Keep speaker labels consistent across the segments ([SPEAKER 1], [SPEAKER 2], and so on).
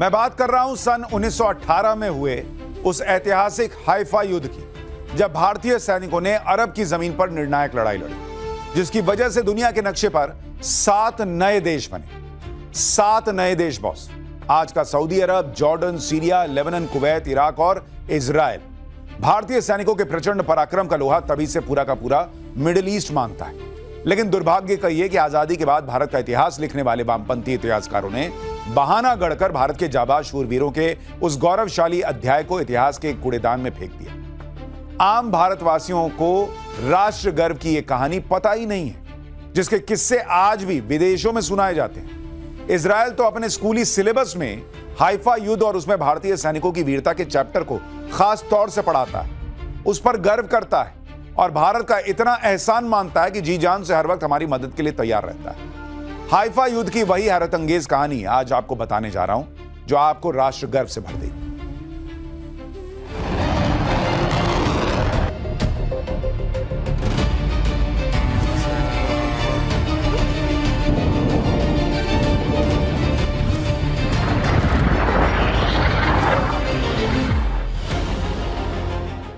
[SPEAKER 1] मैं बात कर रहा हूं सन 1918 में हुए उस ऐतिहासिक हाइफा युद्ध की, जब भारतीय सैनिकों ने अरब की जमीन पर निर्णायक लड़ाई लड़ी, जिसकी वजह से दुनिया के नक्शे पर 7 नए देश बने। 7 नए देश बॉस। आज का Saudi Arab, Jordan, Syria, Lebanon, Kuwait, Iraq और इजराइल। भारतीय सैनिकों के प्रचंड पराक्रम का लोहा तभी से पूरा का पूरा मिडिल ईस्ट मांगता है। लेकिन दुर्भाग्य का यह कि आजादी के बाद भारत का इतिहास लिखने वाले वामपंथी इतिहासकारों ने बहाना गढ़कर भारत के जाबाज शूरवीरों के उस गौरवशाली अध्याय को इतिहास के कूड़ेदान में फेंक दिया। आम भारतवासियों को राष्ट्र गर्व की यह कहानी पता ही नहीं है, जिसके किस्से आज भी विदेशों में सुनाए जाते हैं। इजराइल तो अपने स्कूली सिलेबस में हाइफा युद्ध और उसमें भारतीय सैनिकों की वीरता के चैप्टर को खास तौर से पढ़ाता है, उस पर गर्व करता है और भारत का इतना एहसान मानता है कि जी जान से हर वक्त हमारी मदद के लिए तैयार रहता है। हाइफा युद्ध की वही हैरत अंगेज कहानी आज आपको बताने जा रहा हूं, जो आपको राष्ट्र गर्व से भर देगी।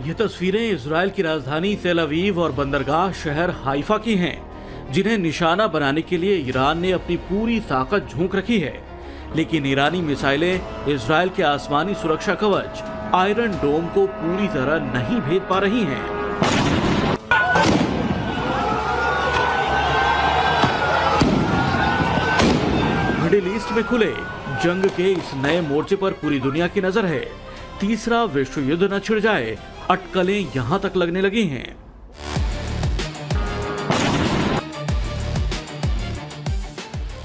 [SPEAKER 2] ये तस्वीरें इजराइल की राजधानी तेल अवीव और बंदरगाह शहर हाइफा की हैं, जिन्हें निशाना बनाने के लिए ईरान ने अपनी पूरी ताकत झोंक रखी है। लेकिन ईरानी मिसाइलें इजराइल के आसमानी सुरक्षा कवच आयरन डोम को पूरी तरह नहीं भेद पा रही हैं। मिडिल ईस्ट में खुले जंग के इस नए मोर्चे पर पूरी दुनिया की नजर है। तीसरा विश्व युद्ध न छिड़ जाए, अटकलें यहां तक लगने लगी हैं।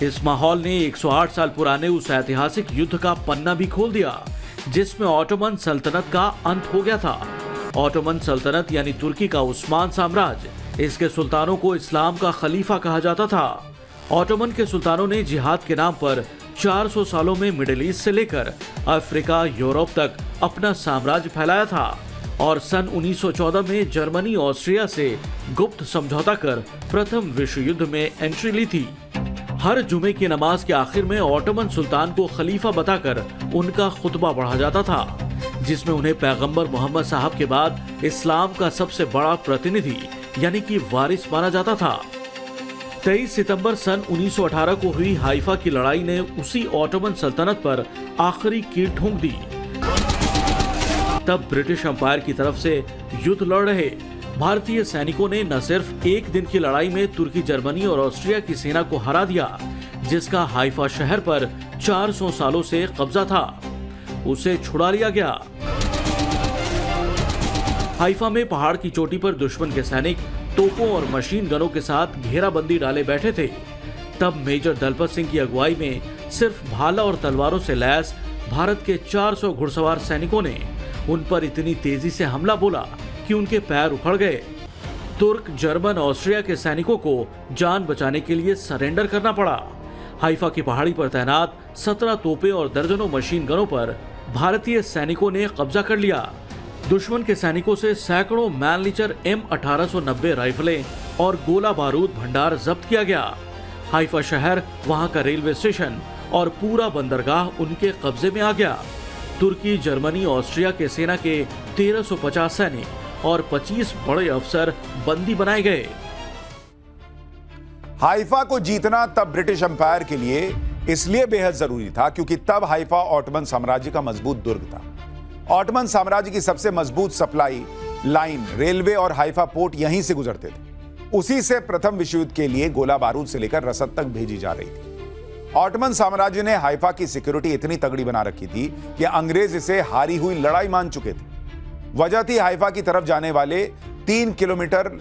[SPEAKER 2] इस माहौल ने 108 साल पुराने उस ऐतिहासिक युद्ध का पन्ना भी खोल दिया, जिसमें ऑटोमन सल्तनत का अंत हो गया था। ऑटोमन सल्तनत यानी तुर्की का उस्मान साम्राज्य, इसके सुल्तानों को इस्लाम का खलीफा कहा जाता था। ऑटोमन के सुल्तानों ने जिहाद के नाम पर 400 सालों में मिडिल ईस्ट से लेकर अफ्रीका, यूरोप तक अपना साम्राज्य फैलाया था और सन 1914 में जर्मनी, ऑस्ट्रिया से गुप्त समझौता कर प्रथम विश्व युद्ध में एंट्री ली थी। हर जुमे की नमाज के आखिर में ऑटोमन सुल्तान को खलीफा बताकर उनका खुतबा पढ़ा जाता था, जिसमें उन्हें पैगंबर मोहम्मद साहब के बाद इस्लाम का सबसे बड़ा प्रतिनिधि यानी कि वारिस माना जाता था। 23 सितंबर सन 1918 को हुई हाइफा की लड़ाई ने उसी ऑटोमन सल्तनत पर आखिरी कील ठोंक दी। तब ब्रिटिश एम्पायर की तरफ से युद्ध लड़ रहे भारतीय सैनिकों ने न सिर्फ एक दिन की लड़ाई में तुर्की, जर्मनी और ऑस्ट्रिया की सेना को हरा दिया, जिसका हाइफा शहर पर 400 सालों से कब्जा था, उसे छुड़ा लिया गया। हाइफा में पहाड़ की चोटी पर दुश्मन के सैनिक तोपों और मशीन गनों के साथ घेराबंदी डाले बैठे थे। तब मेजर दलपत सिंह की अगुवाई में सिर्फ भाला और तलवारों से लैस भारत के 400 घुड़सवार सैनिकों ने उन पर इतनी तेजी से हमला बोला कि उनके पैर उखड़ गए। तुर्क, जर्मन, ऑस्ट्रिया के सैनिकों को जान बचाने के लिए सरेंडर करना पड़ा। हाइफा की पहाड़ी पर तैनात 17 तोपें और दर्जनों मशीन गनों पर भारतीय सैनिकों ने कब्जा कर लिया। दुश्मन के सैनिकों से सैकड़ों मैनलीचर M1890 राइफलें और गोला बारूद भंडार जब्त किया गया। हाइफा शहर, वहां का रेलवे स्टेशन और पूरा बंदरगाह उनके कब्जे में आ गया। तुर्की, जर्मनी, ऑस्ट्रिया के सेना के 1350 सैनिक और 25 बड़े अफसर बंदी बनाए गए।
[SPEAKER 1] हाइफा को जीतना तब ब्रिटिश एम्पायर के लिए इसलिए बेहद जरूरी था क्योंकि तब हाइफा ऑटोमन साम्राज्य का मजबूत दुर्ग था। ऑटोमन साम्राज्य की सबसे मजबूत सप्लाई लाइन, रेलवे और हाइफा पोर्ट यहीं से गुजरते थे। उसी से प्रथम विश्व युद्ध के लिए गोला बारूद से लेकर रसद तक भेजी जा रही थी। ऑटोमन साम्राज्य ने हाइफा की सिक्योरिटी इतनी तगड़ी बना रखी थी कि अंग्रेज इसे हारी हुई लड़ाई मान चुके थे। वजह थी हाइफा की तरफ जाने वाले 3 किलोमीटर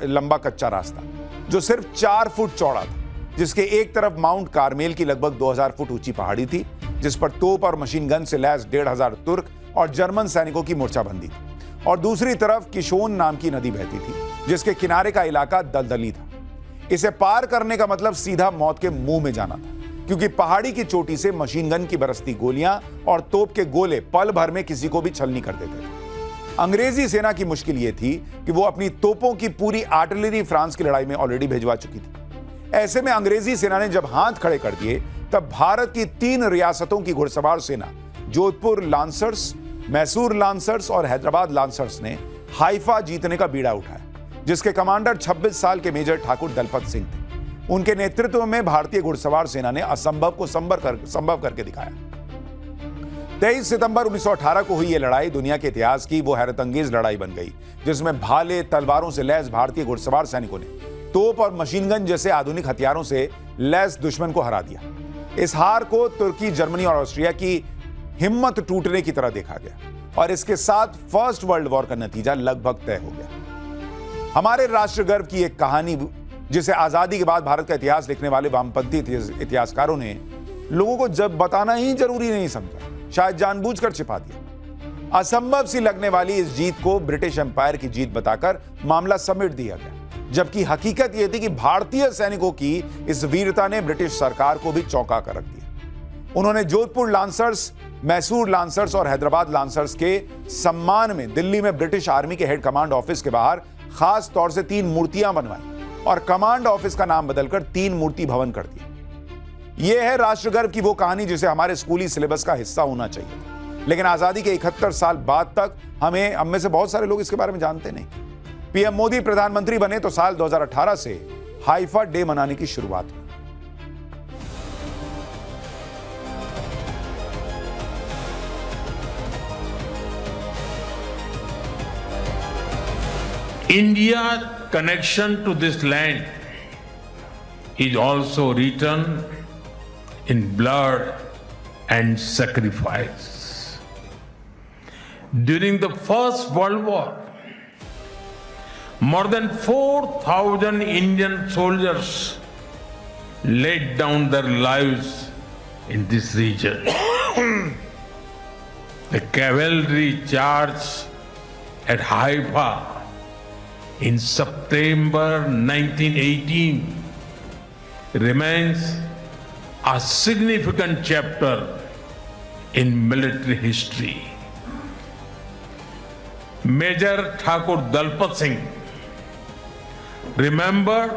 [SPEAKER 1] लंबा कच्चा रास्ता, जो सिर्फ 4 फुट चौड़ा था, जिसके एक तरफ माउंट कारमेल की लगभग 2000 फुट ऊंची पहाड़ी थी, जिस पर तोप और मशीन गन से लैस 1500 तुर्क और जर्मन सैनिकों की मोर्चाबंदी थी, और दूसरी तरफ किशोन नाम की नदी बहती थी, जिसके किनारे का इलाका दलदली था। इसे पार करने का मतलब सीधा मौत के मुंह में जाना था, क्योंकि पहाड़ी की चोटी से मशीन गन की बरसती गोलियां और तोप के गोले पल भर में किसी को भी छलनी कर देते थे। अंग्रेजी सेना की मुश्किल यह थी कि वो अपनी तोपों की पूरी आर्टिलरी फ्रांस की लड़ाई में ऑलरेडी भिजवा चुकी थी। ऐसे में अंग्रेजी सेना ने जब हाथ खड़े कर दिए तब भारत की 3 रियासतों की घुड़सवार सेना जोधपुर लांसर्स, मैसूर लांसर्स और हैदराबाद लांसर्स ने हाइफा जीतने का बीड़ा उठाया, जिसके कमांडर 26 साल के मेजर ठाकुर दलपत सिंह थे। उनके नेतृत्व में भारतीय घुड़सवार सेना ने असंभव को संभव करके दिखाया। 23 सितंबर 1918 को हुई यह लड़ाई दुनिया के इतिहास की वो हैरतअंगेज लड़ाई बन गई, जिसमें भाले तलवारों से लैस भारतीय घुड़सवार सैनिकों ने तोप और मशीन गन जैसे आधुनिक हथियारों से लैस दुश्मन को हरा दिया। इस हार को तुर्की, जर्मनी और ऑस्ट्रिया की हिम्मत टूटने की तरह देखा गया और इसके साथ फर्स्ट वर्ल्ड वॉर का नतीजा लगभग तय हो गया। हमारे राष्ट्र गर्व की एक कहानी जिसे आजादी के बाद भारत का इतिहास लिखने वाले वामपंथी इतिहासकारों ने लोगों को जब बताना ही जरूरी नहीं समझा, शायद जानबूझकर छिपा दिया। असंभव सी लगने वाली इस जीत को ब्रिटिश एम्पायर की जीत बताकर मामला समेट दिया गया, जबकि हकीकत यह थी कि भारतीय सैनिकों की इस वीरता ने ब्रिटिश सरकार को भी चौंका कर रख दिया। उन्होंने जोधपुर लांसर्स, मैसूर लांसर्स और हैदराबाद लांसर्स के सम्मान में दिल्ली में ब्रिटिश आर्मी के हेड कमांड ऑफिस के बाहर खास तौर से 3 मूर्तियां बनवाई और कमांड ऑफिस का नाम बदलकर 3 मूर्ति भवन कर दिया। यह है राष्ट्र गर्व की वो कहानी जिसे हमारे स्कूली सिलेबस का हिस्सा होना चाहिए, लेकिन आजादी के 71 साल बाद तक हम में से बहुत सारे लोग इसके बारे में जानते नहीं। पीएम मोदी प्रधानमंत्री बने तो साल 2018 से हाइफा डे मनाने की शुरुआत हुई।
[SPEAKER 3] India's connection to this land is also written in blood and sacrifice. During the First World War, more than 4,000 Indian soldiers laid down their lives in this region. The cavalry charge at Haifa in September 1918 remains a significant chapter in military history. Major Thakur Dalpat Singh, remembered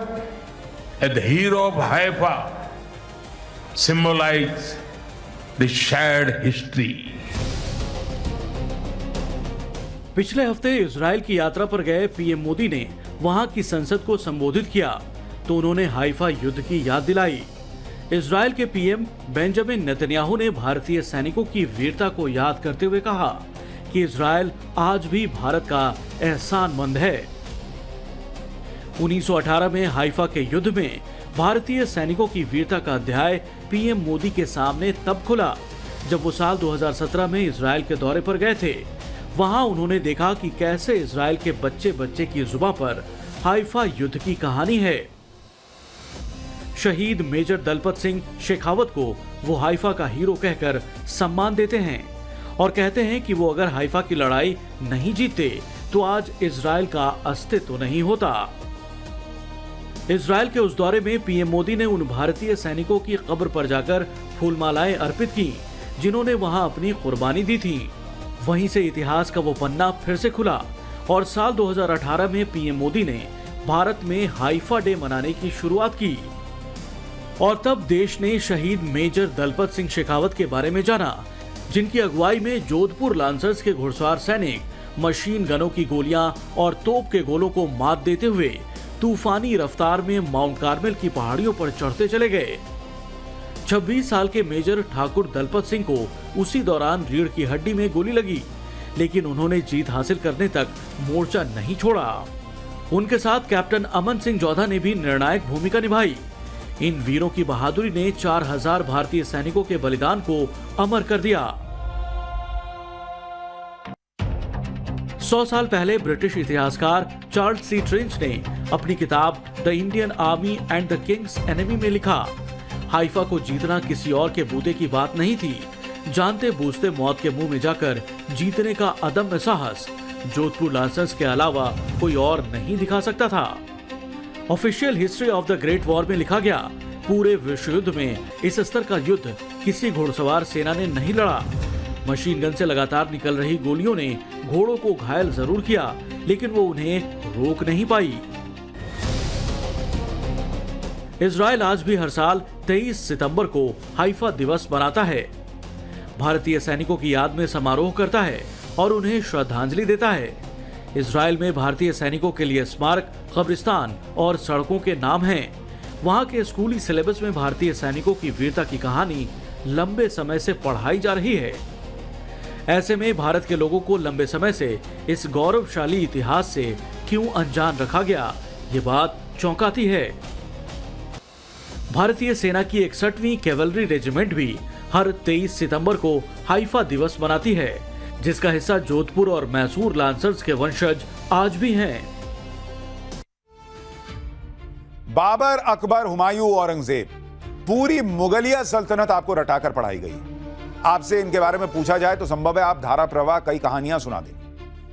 [SPEAKER 3] as the hero of Haifa, symbolizes the shared history.
[SPEAKER 2] पिछले हफ्ते Israel की यात्रा पर गए PM Modi ने वहां की संसद को संबोधित किया तो उन्होंने हाइफा युद्ध की याद दिलाई। इजराइल के पीएम बेंजामिन नेतन्याहू ने भारतीय सैनिकों की वीरता को याद करते हुए कहा कि इजराइल आज भी भारत का एहसानमंद है। 1918 में हाइफा के युद्ध में भारतीय सैनिकों की वीरता का अध्याय पीएम मोदी के सामने तब खुला जब वो साल 2017 में इजराइल के दौरे पर गए थे। वहां उन्होंने देखा कि कैसे इजराइल के बच्चे बच्चे की जुबान पर हाइफा युद्ध की कहानी है। शहीद मेजर दलपत सिंह शेखावत को वो हाइफा का हीरो कहकर सम्मान देते हैं और कहते हैं कि वो अगर हाइफा की लड़ाई नहीं जीतते तो आज इजराइल का अस्तित्व नहीं होता। इजराइल के उस दौरे में पीएम मोदी ने उन भारतीय सैनिकों की कब्र पर जाकर फूलमालाएं अर्पित की जिन्होंने वहां अपनी कुर्बानी दी थी। वहीं से इतिहास का वो पन्ना फिर से खुला और साल 2018 में पीएम मोदी ने भारत में हाइफा डे मनाने की शुरुआत की और तब देश ने शहीद मेजर दलपत सिंह शेखावत के बारे में जाना, जिनकी अगुवाई में जोधपुर लांसर्स के घुड़सवार सैनिक मशीन गनों की गोलियां और तोप के गोलों को मात देते हुए तूफानी रफ्तार में माउंट कार्मेल की पहाड़ियों पर चढ़ते चले गए। 26 साल के मेजर ठाकुर दलपत सिंह को उसी दौरान रीढ़ की हड्डी में गोली लगी, लेकिन उन्होंने जीत हासिल करने तक मोर्चा नहीं छोड़ा। उनके साथ कैप्टन अमन सिंह जोधा ने भी निर्णायक भूमिका निभाई। इन वीरों की बहादुरी ने 4000 भारतीय सैनिकों के बलिदान को अमर कर दिया। 100 साल पहले ब्रिटिश इतिहासकार चार्ल्स सी ट्रेंच ने अपनी किताब the Indian army and the Kings enemy में लिखा, हाइफा को जीतना किसी और के बूते की बात नहीं थी। जानते बूझते मौत के मुंह में जाकर जीतने का अदम्य साहस जोधपुर लांसर्स के अलावा कोई और नहीं दिखा सकता था। Official history of the great war में लिखा गया, पूरे विश्व युद्ध में इस स्तर का युद्ध किसी घुड़सवार सेना ने नहीं लड़ा। मशीन गन से लगातार निकल रही गोलियों ने घोड़ों को घायल जरूर किया, लेकिन वो उन्हें रोक नहीं पाई। इजराइल आज भी हर साल 23 सितंबर को हाइफा दिवस मनाता है। भारतीय सैनिकों की याद में समारोह करता है और उन्हें श्रद्धांजलि देता है। इजराइल में भारतीय सैनिकों के लिए स्मारक, कब्रिस्तान और सड़कों के नाम हैं। वहां के स्कूली सिलेबस में भारतीय सैनिकों की वीरता की कहानी लंबे समय से पढ़ाई जा रही है। ऐसे में भारत के लोगों को लंबे समय से इस गौरवशाली इतिहास से क्यों अनजान रखा गया, ये बात चौंकाती है। भारतीय सेना की 61वीं कैवलरी रेजिमेंट भी हर 23 सितंबर को हाइफा दिवस मनाती है, जिसका हिस्सा जोधपुर और मैसूर लांसर्स के वंशज आज भी हैं।
[SPEAKER 1] बाबर, अकबर, हुमायूं, औरंगजेब, पूरी मुगलिया सल्तनत आपको रटाकर पढ़ाई गई। आपसे इनके बारे में पूछा जाए तो संभव है आप धारा प्रवाह कई कहानियां सुना दें,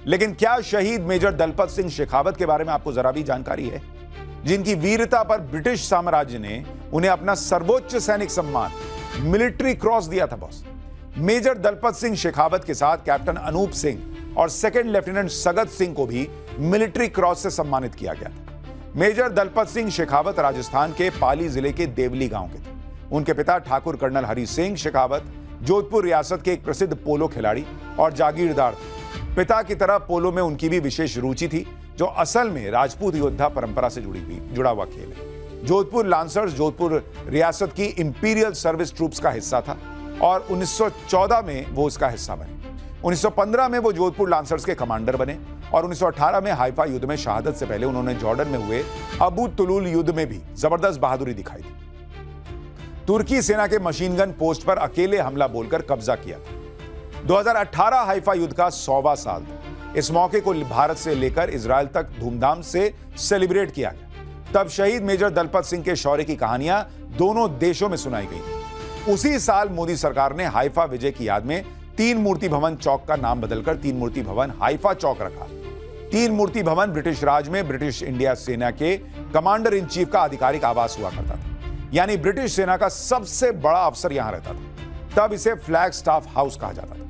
[SPEAKER 1] लेकिन क्या शहीद मेजर दलपत सिंह शेखावत के बारे में आपको जरा भी जानकारी है, जिनकी वीरता पर ब्रिटिश साम्राज्य ने उन्हें अपना सर्वोच्च सैनिक सम्मान मिलिट्री क्रॉस दिया था। बॉस, मेजर दलपत सिंह शेखावत के साथ कैप्टन अनूप सिंह और सेकंड लेफ्टिनेंट सगत सिंह को भी मिलिट्री क्रॉस से सम्मानित किया गया था। मेजर दलपत सिंह शेखावत राजस्थान के पाली जिले के देवली गांव के थे। उनके पिता ठाकुर कर्नल हरि सिंह शेखावत जोधपुर रियासत के एक प्रसिद्ध पोलो खिलाड़ी और जागीरदार थे। पिता की तरह पोलो में उनकी भी विशेष रुचि थी, जो असल में राजपूत योद्धा परंपरा से जुड़ा हुआ खेल है। जोधपुर लांसर्स जोधपुर रियासत की इंपीरियल सर्विस ट्रूप्स का हिस्सा था और 1914 में वो उसका हिस्सा बने। 1915 में वो जोधपुर लांसर्स के कमांडर बने और 1918 में हाइफा युद्ध में शहादत से पहले उन्होंने जॉर्डन में हुए अबू तुलूल युद्ध में भी जबरदस्त बहादुरी दिखाई थी। तुर्की सेना के मशीन गन पोस्ट पर अकेले हमला बोलकर कब्जा किया था। 2018 हाइफा युद्ध का 100वां साल था। इस मौके को भारत से लेकर इजराइल तक धूमधाम से सेलिब्रेट किया गया। तब शहीद मेजर दलपत सिंह के शौर्य की कहानियां दोनों देशों में सुनाई गई। उसी साल मोदी सरकार ने हाइफा विजय की याद में 3 मूर्ति भवन चौक का नाम बदलकर 3 मूर्ति भवन हाइफा चौक रखा। 3 मूर्ति भवन ब्रिटिश राज में ब्रिटिश इंडिया सेना के कमांडर इन चीफ का आधिकारिक आवास हुआ करता था, यानी ब्रिटिश सेना का सबसे बड़ा अफसर यहां रहता था। तब इसे फ्लैग स्टाफ हाउस कहा जाता था।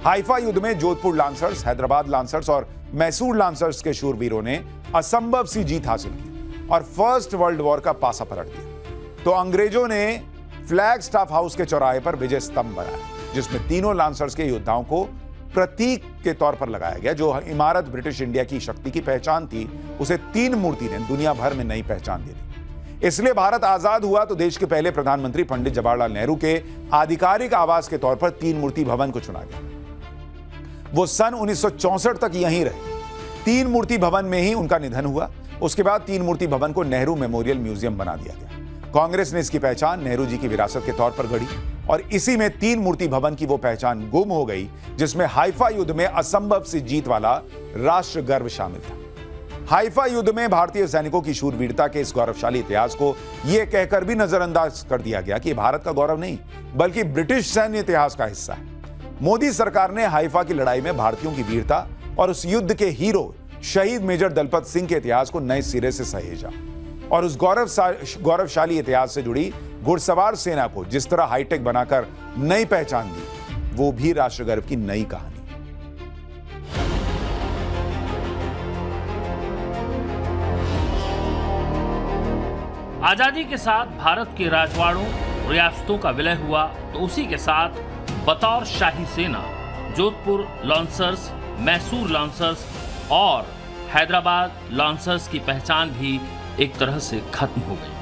[SPEAKER 1] हाइफा युद्ध में जोधपुर लांसर्स, हैदराबाद लांसर्स और मैसूर लांसर्स के शूरवीरों ने असंभव सी जीत हासिल की और फर्स्ट वर्ल्ड वॉर का पासा पलट दिया। तो अंग्रेजों ने फ्लैग स्टाफ हाउस के चौराहे पर विजय स्तंभ बनाया, जिसमें तीनों लांसर्स के योद्धाओं को प्रतीक के तौर पर लगाया गया। जो इमारत ब्रिटिश इंडिया की शक्ति की पहचान थी, उसे 3 मूर्ति ने दुनिया भर में नई पहचान दी थी। इसलिए भारत आजाद हुआ तो देश के पहले प्रधानमंत्री पंडित जवाहरलाल नेहरू के आधिकारिक आवास के तौर पर 3 मूर्ति भवन को चुना गया। वो सन 1964 तक यहीं रहे। 3 मूर्ति भवन में ही उनका निधन हुआ। उसके बाद 3 मूर्ति भवन को नेहरू मेमोरियल म्यूजियम बना दिया गया। कांग्रेस ने इसकी पहचान नेहरू जी की विरासत के तौर पर गढ़ी और इसी में 3 मूर्ति भवन की वो पहचान गुम हो गई जिसमें हाइफा युद्ध में असंभव सी जीत वाला राष्ट्र गर्व शामिल था। हाइफा युद्ध में भारतीय सैनिकों की शूरवीरता के इस गौरवशाली इतिहास को यह कहकर भी नजरअंदाज कर दिया गया कि भारत का गौरव नहीं बल्कि ब्रिटिश सैन्य इतिहास का हिस्सा है। मोदी सरकार ने हाइफा की लड़ाई में भारतीयों की वीरता और उस युद्ध के हीरो शहीद मेजर दलपत सिंह के इतिहास को नए सिरे से सहेजा और उस गौरवशाली इतिहास से जुड़ी घुड़सवार सेना को जिस तरह हाईटेक बनाकर नई पहचान दी, वो भी राष्ट्र गर्व की नई कहानी।
[SPEAKER 4] आजादी के साथ भारत के राजवाड़ों रियासतों का विलय हुआ तो उसी के साथ बतौर शाही सेना जोधपुर लांसर्स, मैसूर लांसर्स और हैदराबाद लांसर्स की पहचान भी एक तरह से खत्म हो गई।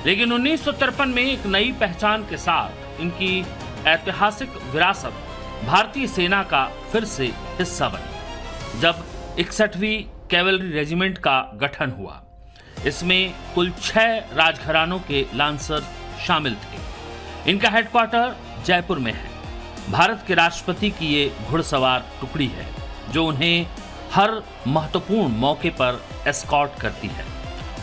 [SPEAKER 4] लेकिन 1953 में एक नई पहचान के साथ इनकी ऐतिहासिक विरासत भारतीय सेना का फिर से हिस्सा बनी जब 61वीं कैवलरी रेजिमेंट का गठन हुआ। इसमें कुल 6 राजघरानों के लांसर शामिल थे। इनका हेडक्वार्टर जयपुर में है। भारत के राष्ट्रपति की ये घुड़सवार टुकड़ी है जो उन्हें हर महत्वपूर्ण मौके पर एस्कॉर्ट करती है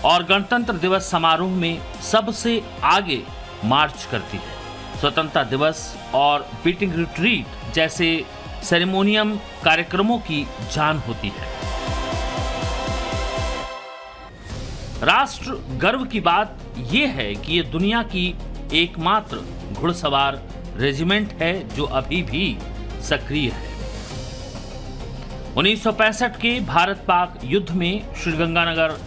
[SPEAKER 4] और गणतंत्र दिवस समारोह में सबसे आगे मार्च करती है। स्वतंत्रता दिवस और बीटिंग रिट्रीट जैसे सेरेमोनियम कार्यक्रमों की जान होती है। राष्ट्र गर्व की बात यह है कि ये दुनिया की एकमात्र घुड़सवार रेजिमेंट है जो अभी भी सक्रिय है। 1965 के भारत पाक युद्ध में श्रीगंगानगर